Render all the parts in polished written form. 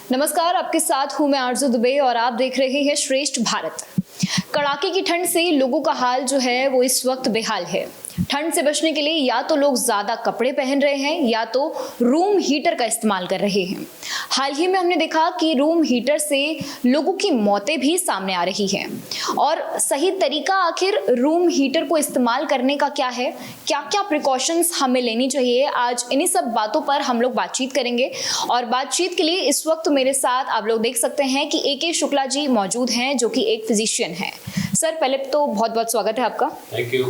नमस्कार, आपके साथ हूं मैं आरजू दुबे और आप देख रहे हैं श्रेष्ठ भारत। कड़ाके की ठंड से लोगों का हाल जो है वो इस वक्त बेहाल है। ठंड से बचने के लिए या तो लोग ज्यादा कपड़े पहन रहे हैं या तो रूम हीटर का इस्तेमाल कर रहे हैं। हाल ही में हमने देखा कि रूम हीटर से लोगों की मौतें भी सामने आ रही हैं। और सही तरीका आखिर रूम हीटर को इस्तेमाल करने का क्या है, क्या क्या प्रिकॉशंस हमें लेनी चाहिए, आज इन्हीं सब बातों पर हम लोग बातचीत करेंगे। और बातचीत के लिए इस वक्त मेरे साथ आप लोग देख सकते हैं कि AK शुक्ला जी मौजूद हैं, जो कि एक फिजिशियन है। सर, पहले तो बहुत बहुत स्वागत है आपका। Thank you.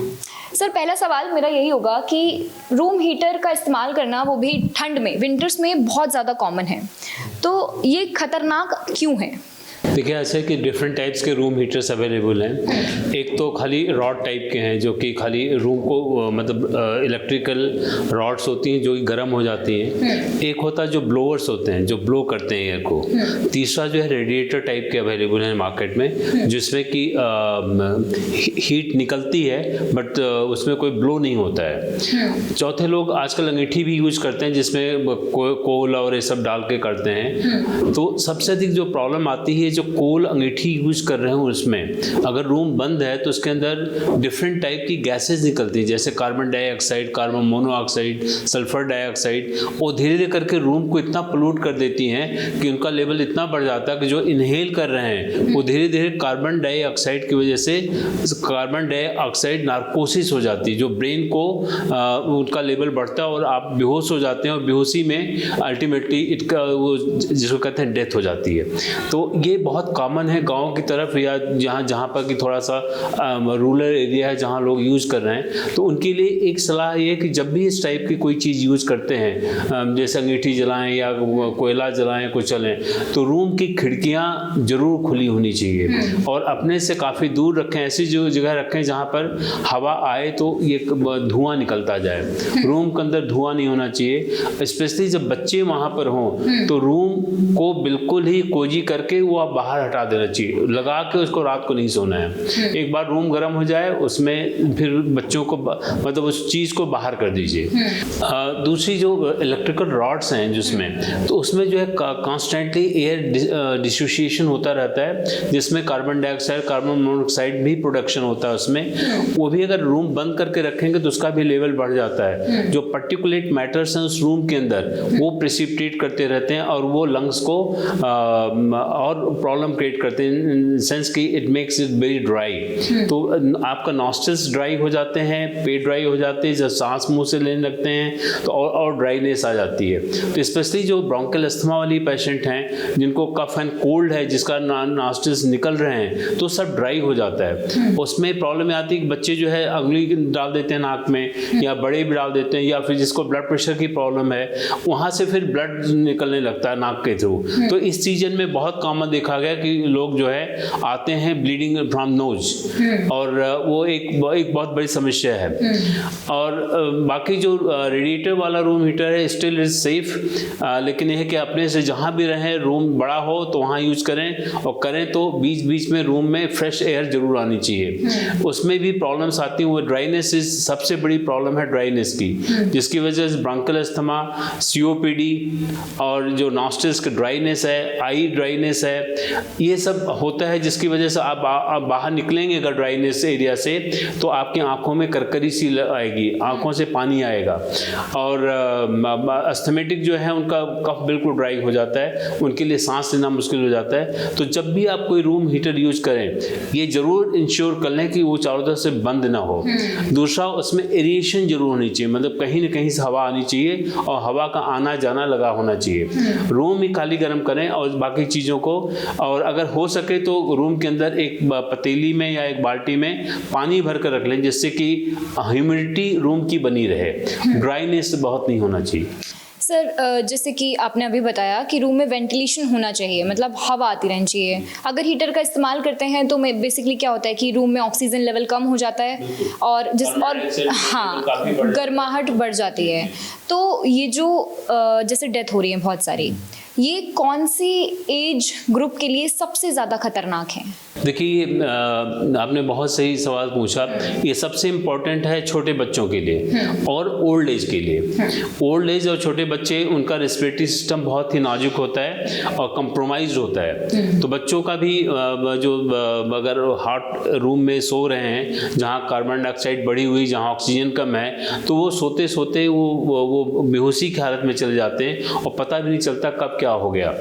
सर, पहला सवाल मेरा यही होगा कि रूम हीटर का इस्तेमाल करना, वो भी ठंड में, विंटर्स में बहुत ज़्यादा कॉमन है, तो ये खतरनाक क्यों है? देखिए, ऐसे कि डिफरेंट टाइप्स के रूम हीटर्स अवेलेबल हैं। एक तो खाली रॉड टाइप के हैं जो कि खाली रूम को मतलब इलेक्ट्रिकल रॉड्स होती हैं जो कि गर्म हो जाती हैं। एक होता है जो ब्लोअर्स होते हैं जो ब्लो करते हैं एयर को। तीसरा जो है रेडिएटर टाइप के अवेलेबल हैं मार्केट में, जिसमें कि हीट निकलती है बट उसमें कोई ब्लो नहीं होता है। चौथे लोग आजकल अंगीठी भी यूज करते हैं जिसमें कोल और ये सब डाल के करते हैं। तो सबसे अधिक जो प्रॉब्लम आती है, जो कोल अंगीठी यूज कर रहे हो उसमें अगर रूम बंद है तो उसके अंदर डिफरेंट टाइप की गैसेस निकलती हैं, जैसे carbon dioxide, carbon monoxide, sulphur dioxide. और धीरे धीरे करके रूम को इतना पोल्यूट कर देती हैं कि उनका लेवल इतना बढ़ जाता है कि जो इनहेल कर रहे हैं वो धीरे धीरे कार्बन डाइऑक्साइड की वजह से कार्बन डाइऑक्साइड नार्कोसिस हो जाती है, जो ब्रेन को उनका लेवल बढ़ता है और आप बेहोश हो जाते हैं और बेहोशी में अल्टीमेटली वो जिसको कहते हैं डेथ हो जाती है। तो ये बहुत कॉमन है गाँव की तरफ या जहाँ पर कि थोड़ा सा रूरल एरिया है जहाँ लोग यूज़ कर रहे हैं। तो उनके लिए एक सलाह ये है कि जब भी इस टाइप की कोई चीज़ यूज़ करते हैं, जैसे अंगीठी जलाएं या कोयला जलाएं, कुछ चलें, तो रूम की खिड़कियाँ जरूर खुली होनी चाहिए और अपने से काफ़ी दूर रखें। ऐसी जो जगह रखें जहाँ पर हवा आए तो ये धुआं निकलता जाए। रूम के अंदर धुआं नहीं होना चाहिए, स्पेशली जब बच्चे वहाँ पर हों तो रूम को बिल्कुल ही कोजी करके वो आप बाहर हटा देना चाहिए, लगा के उसको रात को नहीं सोना है। एक बार रूम गर्म हो जाए उसमें फिर बच्चों को मतलब उस चीज़ को बाहर कर दीजिए। दूसरी जो इलेक्ट्रिकल रॉड्स हैं जिसमें, तो उसमें जो है कॉन्स्टेंटली एयर डिसोसिएशन होता रहता है, जिसमें कार्बन डाइऑक्साइड, कार्बन मोनोऑक्साइड भी प्रोडक्शन होता है उसमें। वो भी अगर रूम बंद करके रखेंगे तो उसका भी लेवल बढ़ जाता है। जो पर्टिकुलेट मैटर्स हैं उस रूम के अंदर वो प्रेसिपिटेट करते रहते हैं और वो लंग्स को और प्रॉब्लम क्रिएट करते हैं, इन सेंस कि it makes it very dry. तो आपका नॉस्ट्रल्स ड्राई हो जाते हैं, पेट ड्राई हो जाते हैं, जब सांस मुंह से लेने लगते हैं तो और ड्राइनेस आ जाती है। तो स्पेशली जो ब्रोंकियल अस्थमा वाली पेशेंट हैं जिनको कफ एंड कोल्ड है, जिसका नॉस्ट्रल्स निकल रहे हैं, तो सब ड्राई हो जाता है। उसमें प्रॉब्लम आती है कि बच्चे जो है उंगली डाल देते हैं नाक में या बड़े भी डाल देते हैं, या फिर जिसको ब्लड प्रेशर की प्रॉब्लम है वहाँ से फिर ब्लड निकलने लगता है नाक के थ्रू। तो इस सीजन में बहुत कॉमन देखा गया कि लोग जो है आते हैं ब्लीडिंग फ्रॉम नोज, और वो एक बहुत बड़ी समस्या है। और बाकी जो रेडिएटर वाला रूम हीटर है स्टिल इज सेफ, लेकिन यह है कि अपने से जहाँ भी रहें, रूम बड़ा हो तो वहाँ यूज करें, और करें तो बीच बीच में रूम में फ्रेश एयर जरूर आनी चाहिए। उसमें भी प्रॉब्लम्स आती हैं, वो ड्राइनेस सबसे बड़ी प्रॉब्लम है ड्राइनेस की, जिसकी वजह से ब्रोंकियल अस्थमा, COPD और जो नॉस्ट्रल्स का ड्राइनेस है, आई ड्राइनेस है, ये सब होता है, जिसकी वजह से आप बाहर निकलेंगे अगर ड्राइनेस एरिया से तो आपकी आंखों में करकरी सी आएगी, आंखों से पानी आएगा, और अस्थमेटिक जो है उनका कफ बिल्कुल ड्राई हो जाता है, उनके लिए सांस लेना मुश्किल हो जाता है। तो जब भी आप कोई रूम हीटर यूज करें ये जरूर इंश्योर कर लें कि वो चारों तरफ से बंद ना हो। दूसरा, उसमें एरिएशन जरूर होनी चाहिए, मतलब कहीं ना कहीं से हवा आनी चाहिए और हवा का आना जाना लगा होना चाहिए। रूम ही खाली गर्म करें और बाकी चीज़ों को, और अगर हो सके तो रूम के अंदर एक पतीली में या एक बाल्टी में पानी भर कर रख लें, जिससे कि ह्यूमिडिटी रूम की बनी रहे, ड्राइनेस बहुत नहीं होना चाहिए। सर, जैसे कि आपने अभी बताया कि रूम में वेंटिलेशन होना चाहिए, मतलब हवा आती रहनी चाहिए। अगर हीटर का इस्तेमाल करते हैं तो बेसिकली क्या होता है कि रूम में ऑक्सीजन लेवल कम हो जाता है और हाँ, गर्माहट बढ़ जाती है। तो ये जो जैसे डेथ हो रही है बहुत सारी, ये कौन सी एज ग्रुप के लिए सबसे ज़्यादा खतरनाक है? देखिए, आपने बहुत सही सवाल पूछा। ये सबसे इम्पोर्टेंट है छोटे बच्चों के लिए और ओल्ड एज के लिए। ओल्ड एज और छोटे बच्चे, उनका रेस्पिरेटरी सिस्टम बहुत ही नाजुक होता है और कंप्रोमाइज होता है। तो बच्चों का भी जो अगर हॉट रूम में सो रहे हैं जहाँ कार्बन डाइऑक्साइड बढ़ी हुई, जहाँ ऑक्सीजन कम है, तो वो सोते सोते वो बेहोशी की हालत में चले जाते हैं और पता भी नहीं चलता कब क्या हो गया।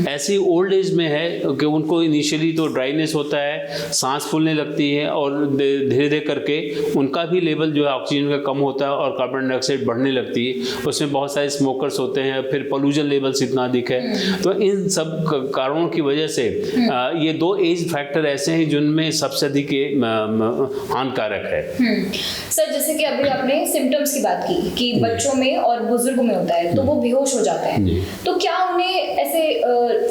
ऐसे ओल्ड एज में है कि उनको इनिशियली तो ड्राइनेस होता है, सांस फूलने लगती है और धीरे धीरे करके उनका भी लेवल जो है ऑक्सीजन का कम होता है और कार्बन डाइऑक्साइड बढ़ने लगती है। उसमें बहुत सारे स्मोकर्स होते हैं, फिर पोल्यूशन लेवल्स इतना अधिक है। तो इन सब कारणों की वजह से ये 2 एज फैक्टर ऐसे हैं जिनमें सबसे अधिक हानिकारक है। सर, जैसे कि अभी आपने सिम्टम्स की बात की कि बच्चों में और बुजुर्गों में होता है, तो वो बेहोश हो जाते हैं, तो क्या उन्हें ऐसे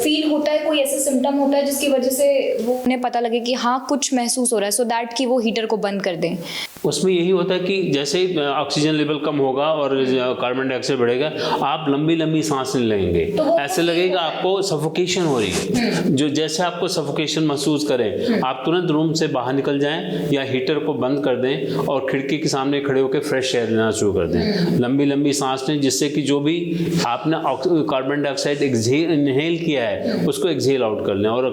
फील होता है, कोई ऐसे सिम्टम होता है जिसकी वजह से वो उन्हें पता लगे कि हाँ कुछ महसूस हो रहा है, सो दैट कि वो हीटर को बंद कर दें? उसमें यही होता है कि जैसे ऑक्सीजन लेवल कम होगा और कार्बन डाइऑक्साइड बढ़ेगा, आप लंबी लंबी सांस नहीं लेंगे, तो ऐसे लगेगा आपको सफोकेशन हो रही है। जो जैसे आपको सफोकेशन महसूस करें, आप तुरंत रूम से बाहर निकल जाएं या हीटर को बंद कर दें और खिड़की के सामने खड़े होकर फ्रेश एयर लेना शुरू कर दें। लंबी लंबी सांस लें, जिससे कि जो भी आपने कार्बन डाइऑक्साइड इनहेल किया है उसको एक्सहेल आउट कर लें और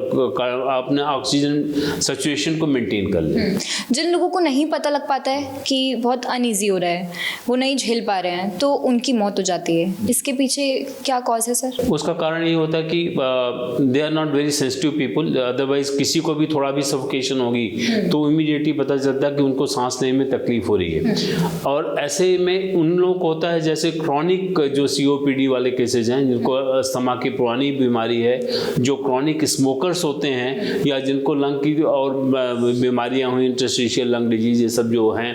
आपने ऑक्सीजन सिचुएशन को मेंटेन कर लें। जिन लोगों को नहीं पता लग पाता है कि बहुत अनईजी हो रहा है, वो नहीं झेल पा रहे हैं, तो उनकी मौत हो जाती है, इसके पीछे क्या कॉज है सर? उसका कारण ये होता है कि they are not very sensitive people. Otherwise किसी को भी थोड़ा भी सफोकेशन होगी तो इमीडिएटली पता चलता है कि उनको सांस लेने में तकलीफ हो रही है। और ऐसे में उन लोगों को होता है जैसे क्रॉनिक जो COPD वाले केसेज हैं, जिनको अस्थमा की पुरानी बीमारी है, जो क्रॉनिक स्मोकर्स होते हैं या जिनको लंग की और बीमारियां हुई, इंटरस्टिशियल लंग डिजीज, ये सब जो हैं,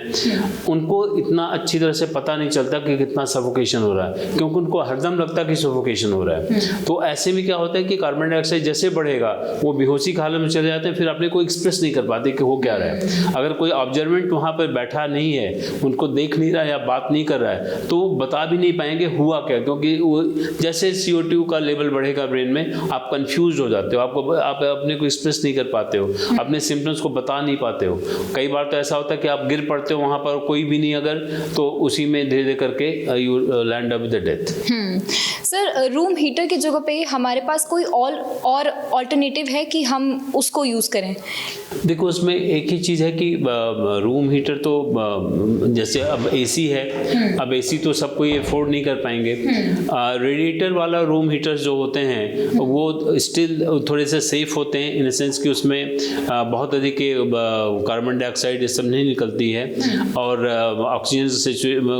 उनको इतना अच्छी तरह से पता नहीं चलता कि कितना सफोकेशन हो रहा है, क्योंकि उनको हरदम लगता है कि सफोकेशन हो रहा है। तो ऐसे में क्या होता है कि कार्बन डाइऑक्साइड जैसे बढ़ेगा वो बेहोशी की हालत में चले जाते हैं, फिर अपने को एक्सप्रेस नहीं कर पाते कि हो क्या रहा है। अगर कोई ऑब्जर्वेंट वहाँ पर बैठा नहीं है, उनको देख नहीं रहा है या बात नहीं कर रहा है, तो बता भी नहीं पाएंगे हुआ क्या, क्योंकि वो जैसे CO2 का लेवल बढ़ेगा ब्रेन में, आप कंफ्यूज हो जाते हो, आप अपने को एक्सप्रेस नहीं कर पाते हो, अपने सिम्टम्स को बता नहीं पाते हो। कई बार तो ऐसा होता है कि आप गिर पड़ते हो वहाँ पर, कोई भी नहीं अगर, तो उसी में धीरे धीरे करके you land up with the death. Sir, room heater की जगह पे हमारे पास कोई और ऑल्टरनेटिव है कि हम उसको यूज़ करें? देखो, उसमें एक ही चीज़ है कि रूम हीटर तो जैसे अब AC है, अब AC तो सब कोई अफोर्ड नहीं कर पाएंगे। रेडिएटर वाला रूम हीटर्स जो होते हैं वो स्टिल थोड़े से सेफ होते हैं, इन द सेंस कि उसमें बहुत अधिक कार्बन डाइऑक्साइड ये सब नहीं निकलती है और ऑक्सीजन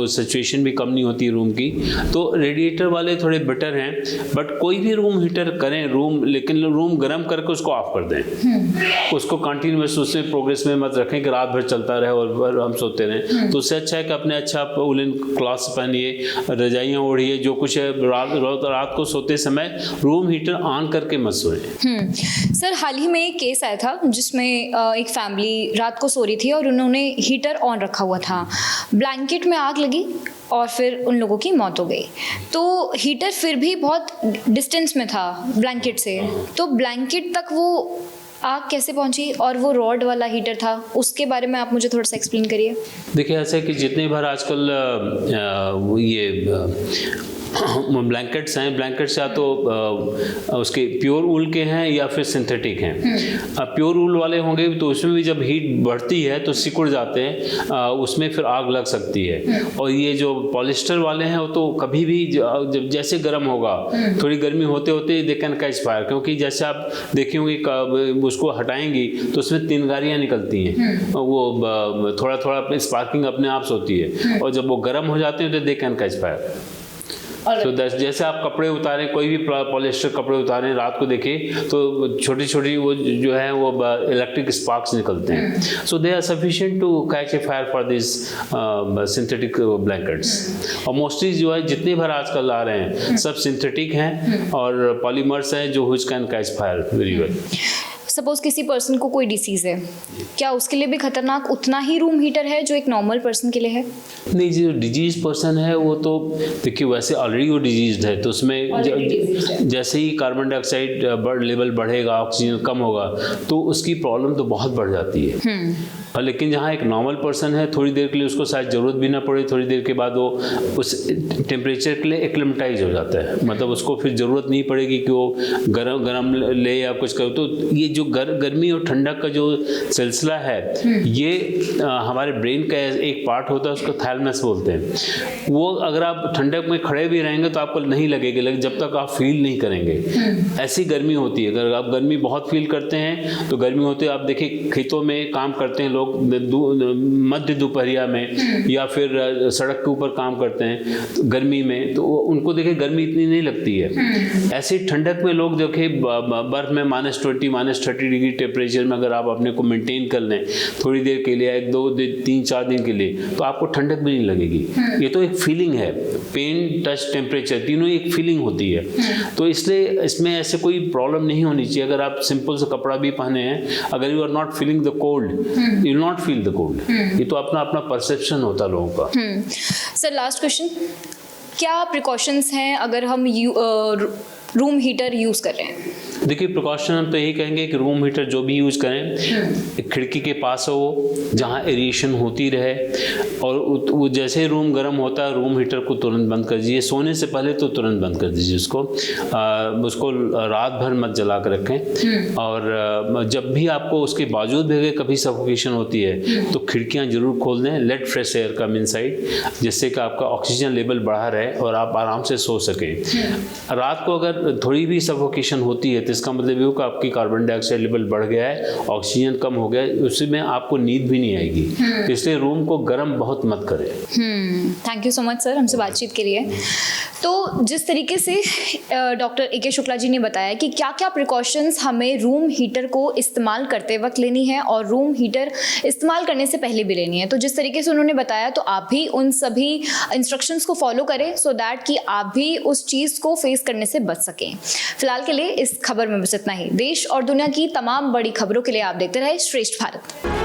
सिचुएशन भी कम नहीं होती रूम की। तो रेडिएटर वाले थोड़े बेटर हैं, बट कोई भी रूम हीटर करें लेकिन रूम गर्म करके उसको ऑफ कर दें। उसको कंटिन्यूस उसमें प्रोग्रेस में मत रखें कि रात भर चलता रहे और हम सोते रहें। तो उससे अच्छा है कि अपने अच्छा उलन क्लॉथ्स पहनिए, रजाइयाँ ओढ़िए, जो कुछ है, रात को सोते समय रूम हीटर ऑन करके मत सोएं। सर, हाल ही में एक केस आया था जिसमें एक फैमिली रात को सो रही थी और उन्होंने हीटर ऑन रखा हुआ था, ब्लैंकेट में आग लगी और फिर उन लोगों की मौत हो गई। तो हीटर फिर भी बहुत डिस्टेंस में था ब्लैंकेट से, तो ब्लैंकेट तक वो आग कैसे पहुंची, और वो रॉड वाला हीटर था, उसके बारे में आप मुझे थोड़ा सा एक्सप्लेन करिए। देखिए, ऐसा है कि जितने बार आजकल ये ब्लैंकेट्स हैं, ब्लैंकेट्स या तो उसके प्योर ऊल के हैं या फिर सिंथेटिक हैं। प्योर ऊल वाले होंगे तो उसमें भी जब हीट बढ़ती है तो सिकुड़ जाते हैं, उसमें फिर आग लग सकती है। और ये जो पॉलिस्टर वाले हैं वो तो कभी भी जब जैसे गर्म होगा, थोड़ी गर्मी होते होते दे कैन कैच फायर, क्योंकि जैसे आप देखे होंगे उसको हटाएंगी तो उसमें तिनगारियाँ निकलती हैं, वो थोड़ा थोड़ा स्पार्किंग अपने आप से होती है, और जब वो गर्म हो जाते हैं तो दे कैन कैच फायर। तो जैसे आप कपड़े उतारें, कोई भी पॉलिस्टर कपड़े उतारें, रात को देखें तो छोटी छोटी वो जो है वो इलेक्ट्रिक स्पार्क्स निकलते हैं। So they are sufficient to catch a fire for this synthetic blankets. और मोस्टली जो है जितने भर आजकल आ रहे हैं सब सिंथेटिक हैं और पॉलीमर्स हैं जो which can catch fire very well. Suppose किसी पर्सन को कोई डिसीज है, क्या उसके लिए भी खतरनाक उतना ही रूम हीटर है जो एक नॉर्मल पर्सन के लिए है? नहीं, जो डिजीज पर्सन है वो तो देखिए वैसे ऑलरेडी वो डिजीज है, तो उसमें जैसे ही कार्बन डाइऑक्साइड लेवल बढ़ेगा, ऑक्सीजन कम होगा, तो उसकी प्रॉब्लम तो बहुत बढ़ जाती है। और लेकिन जहाँ एक नॉर्मल पर्सन है, थोड़ी देर के लिए उसको शायद ज़रूरत भी ना पड़े, थोड़ी देर के बाद वो उस टेम्परेचर के लिए एक्लिमेटाइज हो जाता है, मतलब उसको फिर ज़रूरत नहीं पड़ेगी कि वो गरम ले या कुछ करे। तो ये जो गर्मी और ठंडक का जो सिलसिला है, ये हमारे ब्रेन का एक पार्ट होता है, उसको थैलेमस बोलते हैं। वो अगर आप ठंडक में खड़े भी रहेंगे तो आपको नहीं लगेगा, लेकिन जब तक आप फील नहीं करेंगे, ऐसी गर्मी होती है। अगर आप गर्मी बहुत फील करते हैं तो गर्मी होती है, आप देखिए खेतों में काम करते हैं लोग मध्य दोपहरिया में या फिर सड़क के ऊपर काम करते हैं गर्मी में, तो उनको देखिए गर्मी इतनी नहीं लगती है। ऐसे ठंडक में लोग देखिए बर्फ में -20 -30 डिग्री टेम्परेचर में अगर आप अपने को मेंटेन कर लें थोड़ी देर के लिए, 1 2 3 4 दिन के लिए, तो आपको ठंडक भी नहीं लगेगी। ये तो एक फीलिंग है, पेन टच टेम्परेचर तीनों एक फीलिंग होती है। तो इसलिए इसमें ऐसे कोई प्रॉब्लम नहीं होनी चाहिए। अगर आप सिंपल से कपड़ा भी पहने हैं, अगर you are not feeling the cold, you not feel the cold. ये तो अपना अपना परसेप्शन होता है लोगों का। सर लास्ट क्वेश्चन, क्या प्रिकॉशंस हैं अगर हम रूम हीटर यूज़ कर रहे हैं? देखिए प्रिकॉशन हम तो यही कहेंगे कि रूम हीटर जो भी यूज़ करें खिड़की के पास हो जहाँ एरिएशन होती रहे, और वो जैसे रूम गर्म होता है रूम हीटर को तुरंत बंद कर दीजिए। सोने से पहले तो तुरंत बंद कर दीजिए उसको रात भर मत जला कर रखें। और जब भी आपको उसके बावजूद भी अगर कभी सफोकेशन होती है तो खिड़कियाँ जरूर खोल दें, let fresh air come inside, जिससे कि आपका ऑक्सीजन लेवल बढ़ा रहे और आप आराम से सो सकें। रात को अगर थोड़ी भी सफोकेशन होती है तो इसका मतलब ये हो कि आपकी कार्बन डाइऑक्साइड लेवल बढ़ गया है, ऑक्सीजन कम हो गया है, उसमें आपको नींद भी नहीं आएगी। तो इसलिए रूम को गर्म बहुत मत करें। Thank you so much sir हमसे बातचीत के लिए। तो जिस तरीके से डॉक्टर ए.के. शुक्ला जी ने बताया कि क्या क्या प्रिकॉशंस हमें रूम हीटर को इस्तेमाल करते वक्त लेनी है और रूम हीटर इस्तेमाल करने से पहले भी लेनी है, तो जिस तरीके से उन्होंने बताया तो आप भी उन सभी इंस्ट्रक्शंस को फॉलो करें सो दैट कि आप भी उस चीज़ को फेस करने से बच सकें। फिलहाल के लिए इस खबर में बस इतना ही। देश और दुनिया की तमाम बड़ी खबरों के लिए आप देखते रहे श्रेष्ठ भारत।